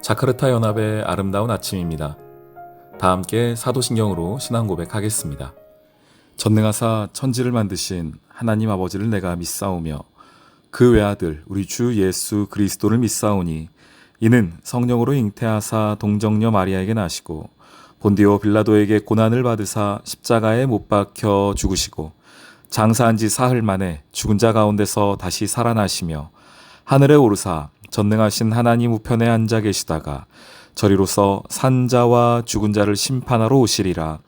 자카르타 연합의 아름다운 아침입니다. 다 함께 사도신경으로 신앙 고백하겠습니다. 전능하사 천지를 만드신 하나님 아버지를 내가 믿사오며 그 외아들 우리 주 예수 그리스도를 믿사오니 이는 성령으로 잉태하사 동정녀 마리아에게 나시고 본디오 빌라도에게 고난을 받으사 십자가에 못 박혀 죽으시고 장사한 지 사흘 만에 죽은 자 가운데서 다시 살아나시며 하늘에 오르사 전능하신 하나님 우편에 앉아 계시다가 저리로서 산자와 죽은 자를 심판하러 오시리라.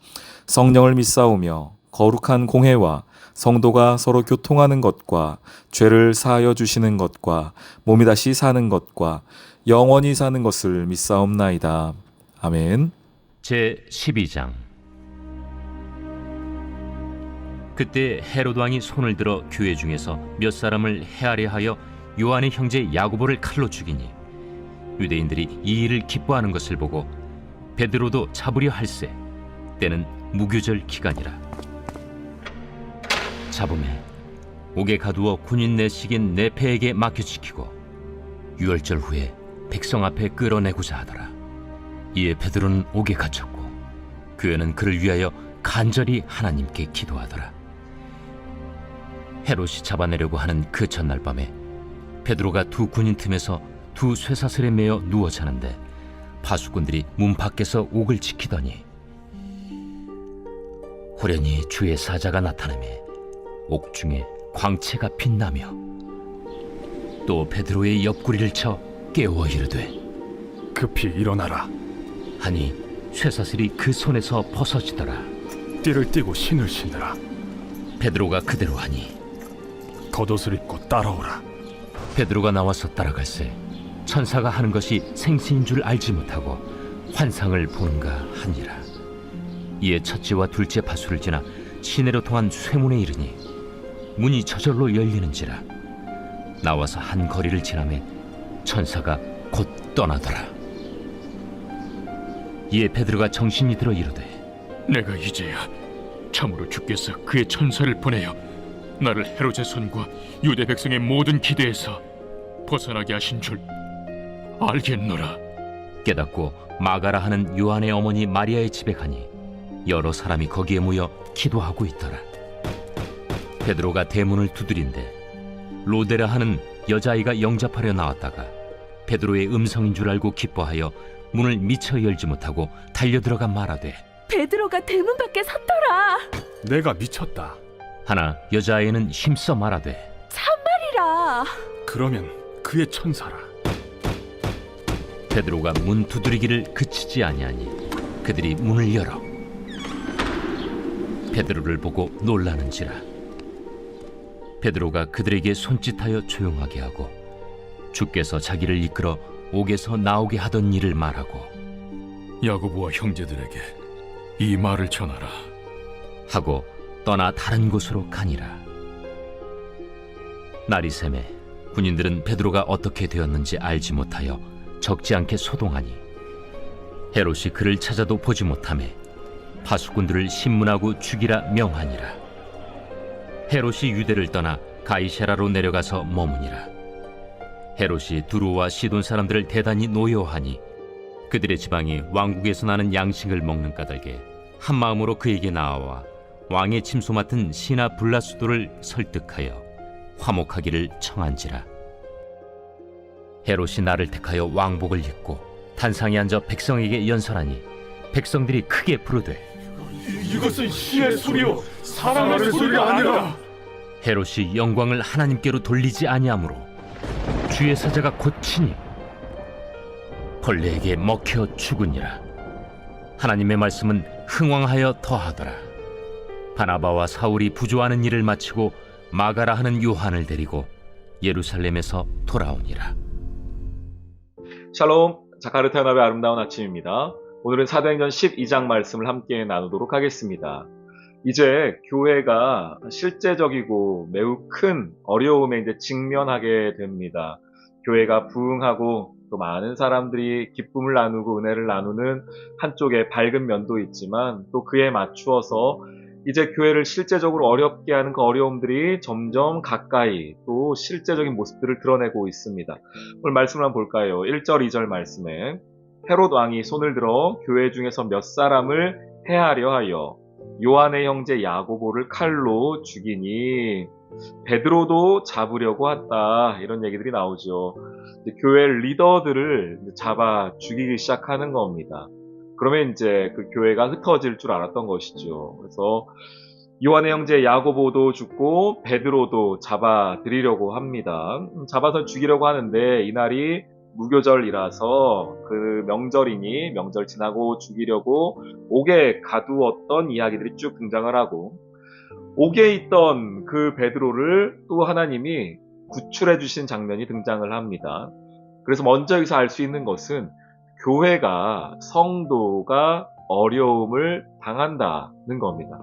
성령을 믿사오며 거룩한 공회와 성도가 서로 교통하는 것과 죄를 사하여 주시는 것과 몸이 다시 사는 것과 영원히 사는 것을 믿사옵나이다. 아멘. 제 12장. 그때 헤롯 왕이 손을 들어 교회 중에서 몇 사람을 해하려 하여 요한의 형제 야고보를 칼로 죽이니 유대인들이 이 일을 기뻐하는 것을 보고 베드로도 잡으려 할세. 때는 무교절 기간이라. 잡음에 옥에 가두어 군인 내식인 네페에게 맡겨지키고 유월절 후에 백성 앞에 끌어내고자 하더라. 이에 베드로는 옥에 갇혔고 교회는 그를 위하여 간절히 하나님께 기도하더라. 헤롯이 잡아내려고 하는 그 전날 밤에 베드로가 두 군인 틈에서 두 쇠사슬에 매어 누워 자는데 파수꾼들이 문 밖에서 옥을 지키더니 호련히 주의 사자가 나타나매 옥 중에 광채가 빛나며 또 베드로의 옆구리를 쳐 깨워 이르되 급히 일어나라. 하니 쇠사슬이 그 손에서 벗어지더라. 띠를 띠고 신을 신으라. 베드로가 그대로 하니 겉옷을 입고 따라오라. 베드로가 나와서 따라갈새 천사가 하는 것이 생시인 줄 알지 못하고 환상을 보는가 하니라. 이에 첫째와 둘째 파수를 지나 시내로 통한 쇠문에 이르니 문이 저절로 열리는지라. 나와서 한 거리를 지나매 천사가 곧 떠나더라. 이에 베드로가 정신이 들어 이르되 내가 이제야 참으로 주께서 그의 천사를 보내어 나를 헤롯의 손과 유대 백성의 모든 기대에서 벗어나게 하신 줄 알겠노라. 깨닫고 마가라 하는 요한의 어머니 마리아의 집에 가니 여러 사람이 거기에 모여 기도하고 있더라. 베드로가 대문을 두드린데 로데라 하는 여자아이가 영접하려 나왔다가 베드로의 음성인 줄 알고 기뻐하여 문을 미처 열지 못하고 달려들어가 말하되 베드로가 대문 밖에 섰더라. 내가 미쳤다. 하나 여자아이는 힘써 말하되 참말이라. 그러면 그의 천사라. 베드로가 문 두드리기를 그치지 아니하니 그들이 문을 열어 베드로를 보고 놀라는지라. 베드로가 그들에게 손짓하여 조용하게 하고 주께서 자기를 이끌어 옥에서 나오게 하던 일을 말하고 야고보와 형제들에게 이 말을 전하라. 하고 떠나 다른 곳으로 가니라. 날이 새매 군인들은 베드로가 어떻게 되었는지 알지 못하여 적지 않게 소동하니 헤롯이 그를 찾아도 보지 못하매 파수꾼들을 신문하고 죽이라 명하니라. 헤롯이 유대를 떠나 가이사라로 내려가서 머무니라. 헤롯이 두루와 시돈 사람들을 대단히 노여워하니 그들의 지방이 왕국에서 나는 양식을 먹는 까닭에 한 마음으로 그에게 나아와 왕의 침소 맡은 시나 블라수도를 설득하여 화목하기를 청한지라. 헤롯이 나를 택하여 왕복을 입고 단상에 앉아 백성에게 연설하니 백성들이 크게 부르되 이것은 신의 소리요 사람의 소리가 아니라. 헤롯이 영광을 하나님께로 돌리지 아니하므로 주의 사자가 곧 치니 벌레에게 먹혀 죽으니라. 하나님의 말씀은 흥왕하여 더하더라. 바나바와 사울이 부조하는 일을 마치고 마가라 하는 요한을 데리고 예루살렘에서 돌아오니라. 샬롬, 자카르타 연합의 아름다운 아침입니다. 오늘은 사도행전 12장 말씀을 함께 나누도록 하겠습니다. 이제 교회가 실제적이고 매우 큰 어려움에 이제 직면하게 됩니다. 교회가 부흥하고 또 많은 사람들이 기쁨을 나누고 은혜를 나누는 한쪽에 밝은 면도 있지만 또 그에 맞추어서 이제 교회를 실제적으로 어렵게 하는 그 어려움들이 점점 가까이 또 실제적인 모습들을 드러내고 있습니다. 오늘 말씀을 한번 볼까요? 1절, 2절 말씀에 헤롯 왕이 손을 들어 교회 중에서 몇 사람을 해하려 하여 요한의 형제 야고보를 칼로 죽이니 베드로도 잡으려고 했다. 이런 얘기들이 나오죠. 교회 리더들을 잡아 죽이기 시작하는 겁니다. 그러면 이제 그 교회가 흩어질 줄 알았던 것이죠. 그래서 요한의 형제 야고보도 죽고 베드로도 잡아들이려고 합니다. 잡아서 죽이려고 하는데 이날이 무교절이라서 그 명절이니 명절 지나고 죽이려고 옥에 가두었던 이야기들이 쭉 등장을 하고 옥에 있던 그 베드로를 또 하나님이 구출해 주신 장면이 등장을 합니다. 그래서 먼저 여기서 알 수 있는 것은 교회가, 성도가 어려움을 당한다는 겁니다.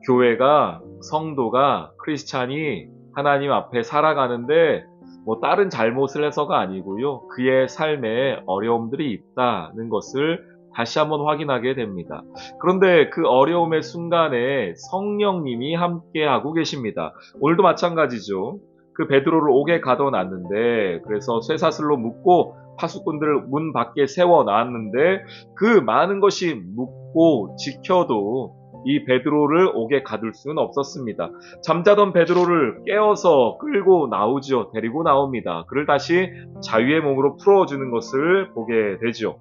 교회가, 성도가, 크리스찬이 하나님 앞에 살아가는데 뭐 다른 잘못을 해서가 아니고요. 그의 삶에 어려움들이 있다는 것을 다시 한번 확인하게 됩니다. 그런데 그 어려움의 순간에 성령님이 함께하고 계십니다. 오늘도 마찬가지죠. 그 베드로를 옥에 가둬놨는데 그래서 쇠사슬로 묶고 파수꾼들을 문 밖에 세워놨는데 그 많은 것이 묶고 지켜도 이 베드로를 옥에 가둘 수는 없었습니다. 잠자던 베드로를 깨워서 끌고 나오죠. 데리고 나옵니다. 그를 다시 자유의 몸으로 풀어주는 것을 보게 되죠.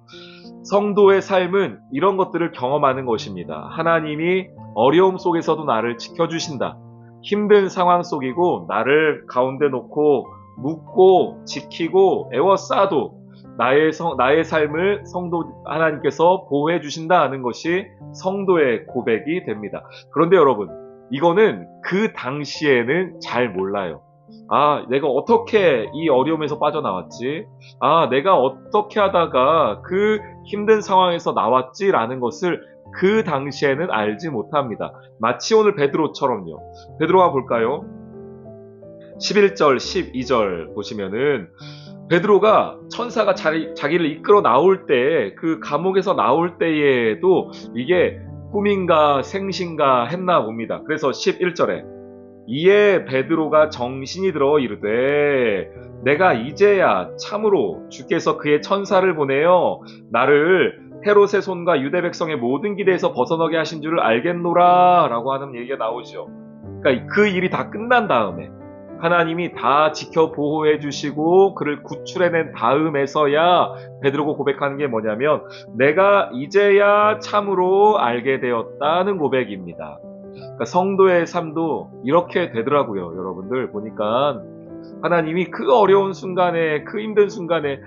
성도의 삶은 이런 것들을 경험하는 것입니다. 하나님이 어려움 속에서도 나를 지켜주신다. 힘든 상황 속이고 나를 가운데 놓고 묶고 지키고 애워싸도 나의 삶을 성도 하나님께서 보호해 주신다는 것이 성도의 고백이 됩니다. 그런데 여러분, 이거는 그 당시에는 잘 몰라요. 아, 내가 어떻게 이 어려움에서 빠져나왔지? 아, 내가 어떻게 하다가 그 힘든 상황에서 나왔지라는 것을 그 당시에는 알지 못합니다. 마치 오늘 베드로처럼요. 베드로가 볼까요? 11절, 12절 보시면은 베드로가 천사가 자기를 이끌어 나올 때, 그 감옥에서 나올 때에도 이게 꿈인가 생신가 했나 봅니다. 그래서 11절에 이에 베드로가 정신이 들어 이르되 내가 이제야 참으로 주께서 그의 천사를 보내어 나를 헤롯의 손과 유대 백성의 모든 기대에서 벗어나게 하신 줄을 알겠노라 라고 하는 얘기가 나오죠. 그러니까 그 일이 다 끝난 다음에 하나님이 다 지켜 보호해 주시고 그를 구출해낸 다음에서야 베드로가 고백하는 게 뭐냐면 내가 이제야 참으로 알게 되었다는 고백입니다. 그러니까 성도의 삶도 이렇게 되더라고요. 여러분들 보니까 하나님이 그 어려운 순간에, 그 힘든 순간에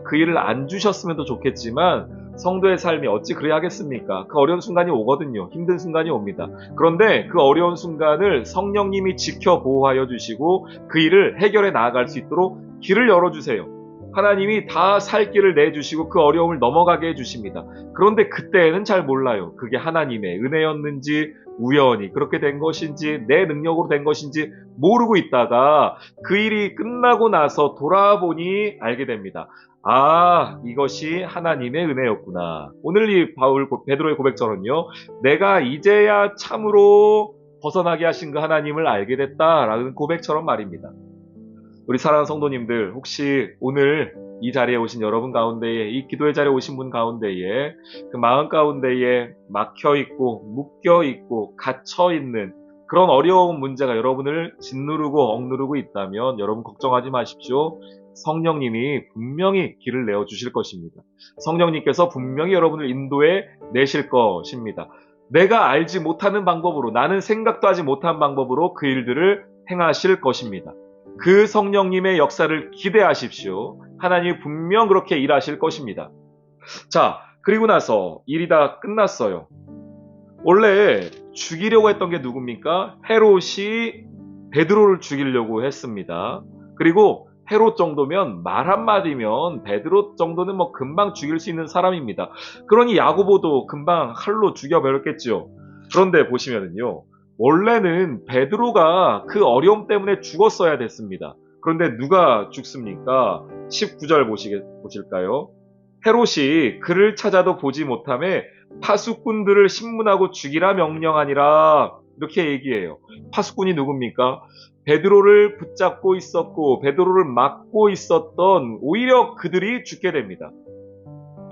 그 일을 안 주셨으면 더 좋겠지만 성도의 삶이 어찌 그래야겠습니까? 그 어려운 순간이 오거든요. 힘든 순간이 옵니다. 그런데 그 어려운 순간을 성령님이 지켜 보호하여 주시고 그 일을 해결해 나아갈 수 있도록 길을 열어주세요. 하나님이 다 살 길을 내주시고 그 어려움을 넘어가게 해주십니다. 그런데 그때는 잘 몰라요. 그게 하나님의 은혜였는지 우연히 그렇게 된 것인지 내 능력으로 된 것인지 모르고 있다가 그 일이 끝나고 나서 돌아보니 알게 됩니다. 이것이 하나님의 은혜였구나. 오늘 이 베드로의 고백처럼요. 내가 이제야 참으로 벗어나게 하신 그 하나님을 알게 됐다라는 고백처럼 말입니다. 우리 사랑하는 성도님들, 혹시 오늘 이 자리에 오신 여러분 가운데에, 이 기도의 자리에 오신 분 가운데에 그 마음 가운데에 막혀있고 묶여있고 갇혀있는 그런 어려운 문제가 여러분을 짓누르고 억누르고 있다면 여러분 걱정하지 마십시오. 성령님이 분명히 길을 내어주실 것입니다. 성령님께서 분명히 여러분을 인도해 내실 것입니다. 내가 알지 못하는 방법으로, 나는 생각도 하지 못한 방법으로 그 일들을 행하실 것입니다. 그 성령님의 역사를 기대하십시오. 하나님이 분명 그렇게 일하실 것입니다. 자, 그리고 나서 일이 다 끝났어요. 원래 죽이려고 했던 게 누굽니까? 헤롯이 베드로를 죽이려고 했습니다. 그리고 헤롯 정도면 말 한마디면 베드로 정도는 뭐 금방 죽일 수 있는 사람입니다. 그러니 야고보도 금방 칼로 죽여버렸겠죠. 그런데 보시면은요. 원래는 베드로가 그 어려움 때문에 죽었어야 됐습니다. 그런데 누가 죽습니까? 19절 보실까요? 헤롯이 그를 찾아도 보지 못함에 파수꾼들을 신문하고 죽이라 명령하니라. 이렇게 얘기해요. 파수꾼이 누굽니까? 베드로를 붙잡고 있었고 베드로를 막고 있었던 오히려 그들이 죽게 됩니다.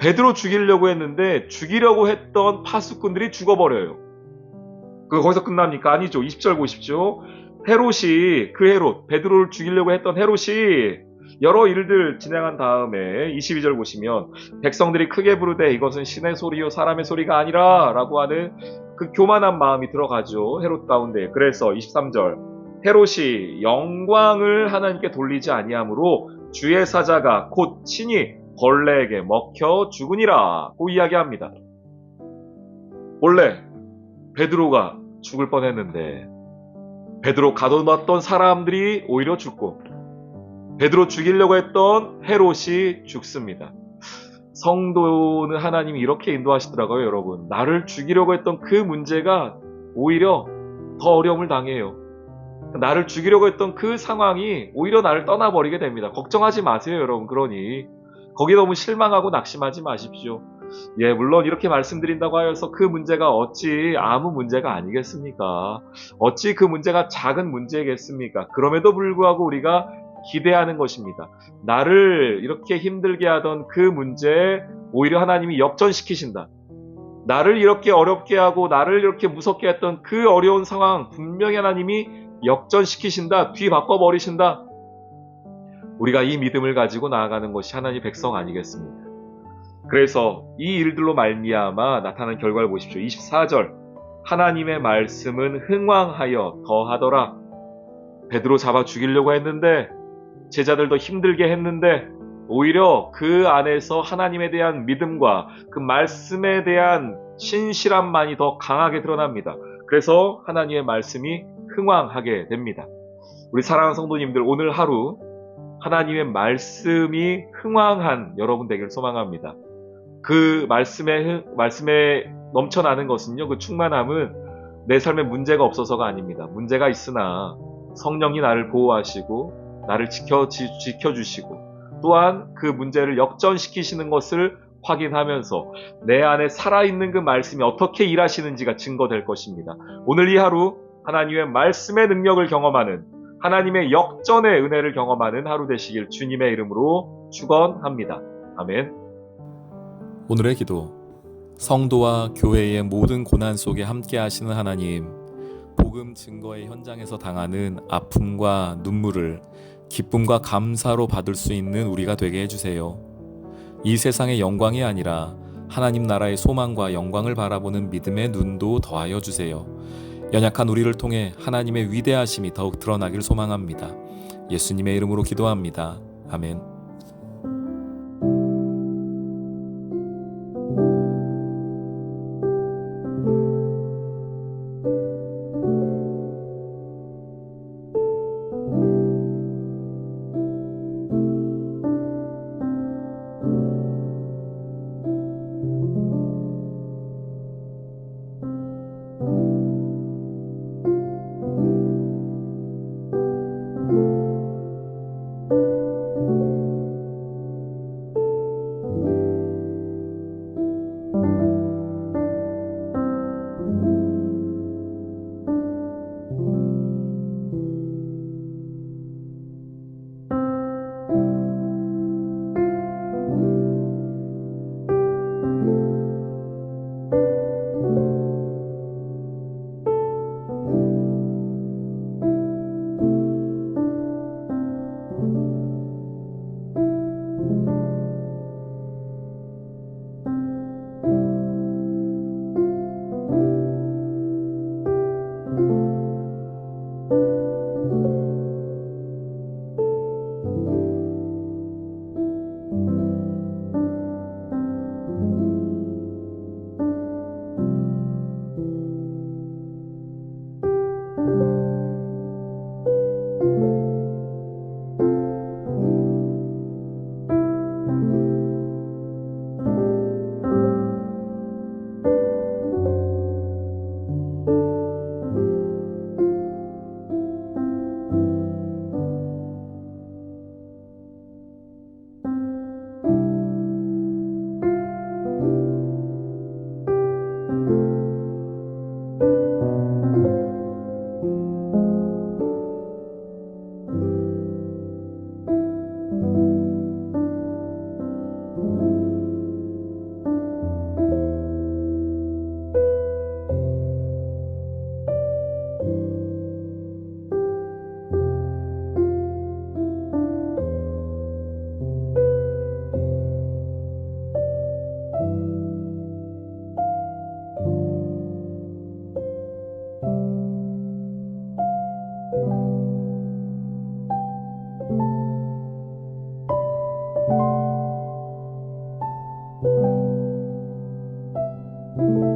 베드로 죽이려고 했는데 죽이려고 했던 파수꾼들이 죽어버려요. 거기서 끝납니까? 아니죠. 20절 보십시오. 헤롯, 베드로를 죽이려고 했던 헤롯이 여러 일들 진행한 다음에 22절 보시면 백성들이 크게 부르되 이것은 신의 소리요 사람의 소리가 아니라 라고 하는 그 교만한 마음이 들어가죠. 헤롯 가운데. 그래서 23절 헤롯이 영광을 하나님께 돌리지 아니하므로 주의 사자가 곧 친히 벌레에게 먹혀 죽으니라 고 이야기합니다. 원래 베드로가 죽을 뻔했는데 베드로 가둬놨던 사람들이 오히려 죽고 베드로 죽이려고 했던 헤롯이 죽습니다. 성도는 하나님이 이렇게 인도하시더라고요, 여러분. 나를 죽이려고 했던 그 문제가 오히려 더 어려움을 당해요. 나를 죽이려고 했던 그 상황이 오히려 나를 떠나버리게 됩니다. 걱정하지 마세요, 여러분. 그러니 거기 너무 실망하고 낙심하지 마십시오. 예, 물론 이렇게 말씀드린다고 하여서 그 문제가 어찌 아무 문제가 아니겠습니까? 어찌 그 문제가 작은 문제겠습니까? 그럼에도 불구하고 우리가 기대하는 것입니다. 나를 이렇게 힘들게 하던 그 문제 오히려 하나님이 역전시키신다. 나를 이렇게 어렵게 하고 나를 이렇게 무섭게 했던 그 어려운 상황 분명히 하나님이 역전시키신다. 뒤바꿔버리신다. 우리가 이 믿음을 가지고 나아가는 것이 하나님의 백성 아니겠습니까? 그래서 이 일들로 말미암아 나타난 결과를 보십시오. 24절 하나님의 말씀은 흥왕하여 더하더라. 베드로 잡아 죽이려고 했는데 제자들도 힘들게 했는데 오히려 그 안에서 하나님에 대한 믿음과 그 말씀에 대한 신실함만이 더 강하게 드러납니다. 그래서 하나님의 말씀이 흥왕하게 됩니다. 우리 사랑하는 성도님들 오늘 하루 하나님의 말씀이 흥왕한 여러분 되기를 소망합니다. 그 말씀에 넘쳐나는 것은요, 그 충만함은 내 삶에 문제가 없어서가 아닙니다. 문제가 있으나 성령이 나를 보호하시고 나를 지켜주시고 또한 그 문제를 역전시키시는 것을 확인하면서 내 안에 살아있는 그 말씀이 어떻게 일하시는지가 증거될 것입니다. 오늘 이 하루 하나님의 말씀의 능력을 경험하는 하나님의 역전의 은혜를 경험하는 하루 되시길 주님의 이름으로 축원합니다. 아멘. 오늘의 기도. 성도와 교회의 모든 고난 속에 함께 하시는 하나님, 복음 증거의 현장에서 당하는 아픔과 눈물을 기쁨과 감사로 받을 수 있는 우리가 되게 해주세요. 이 세상의 영광이 아니라 하나님 나라의 소망과 영광을 바라보는 믿음의 눈도 더하여 주세요. 연약한 우리를 통해 하나님의 위대하심이 더욱 드러나길 소망합니다. 예수님의 이름으로 기도합니다. 아멘. 아.